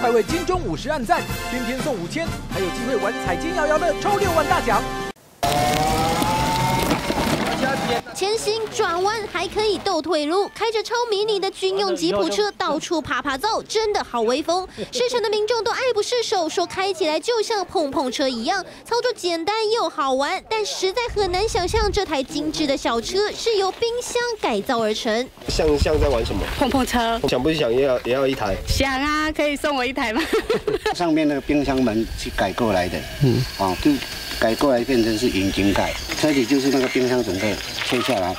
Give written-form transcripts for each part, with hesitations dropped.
快为金钟50按赞，天天送5000，还有机会玩彩金摇摇乐抽6万大奖。 前行转弯还可以斗退路，开着超迷你的军用吉普车到处爬爬灶，真的好威风。试乘的民众都爱不释手，说开起来就像碰碰车一样，操作简单又好玩。但实在很难想象这台精致的小车是由冰箱改造而成。像在玩什么？碰碰车。想不想也要一台？想啊，可以送我一台吗？上面那个冰箱门是改过来的，就改过来变成是引擎盖，车体就是那个冰箱整个切下来。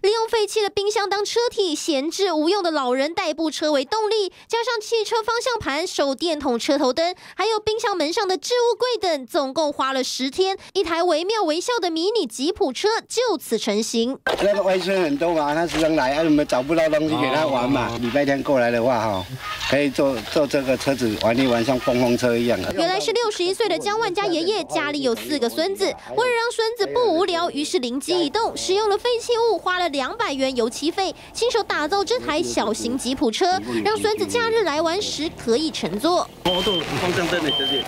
利用废弃的冰箱当车体，闲置无用的老人代步车为动力，加上汽车方向盘、手电筒、车头灯，还有冰箱门上的置物柜等，总共花了10天，一台惟妙惟肖的迷你吉普车就此成型。那个外孙很多嘛，他时常来，我们找不到东西给他玩嘛。礼拜天过来的话，可以坐这个车子玩一玩，像碰碰车一样。原来是61岁的江万家爷爷，家里有4个孙子，为了让孙子不无聊，于是灵机一动，使用了废弃物，花了200元油漆费，亲手打造这台小型吉普车，让孙子假日来玩时可以乘坐。方向灯的小姐。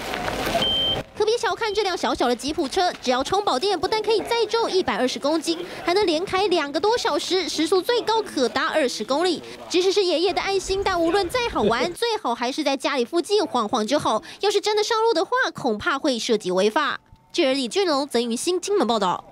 可别小看这辆小小的吉普车，只要充饱电，不但可以载重120公斤，还能连开2个多小时，时速最高可达20公里。即使是爷爷的爱心，但无论再好玩，最好还是在家里附近晃晃就好。要是真的上路的话，恐怕会涉及违法。记者李俊龙、曾云欣金门报道。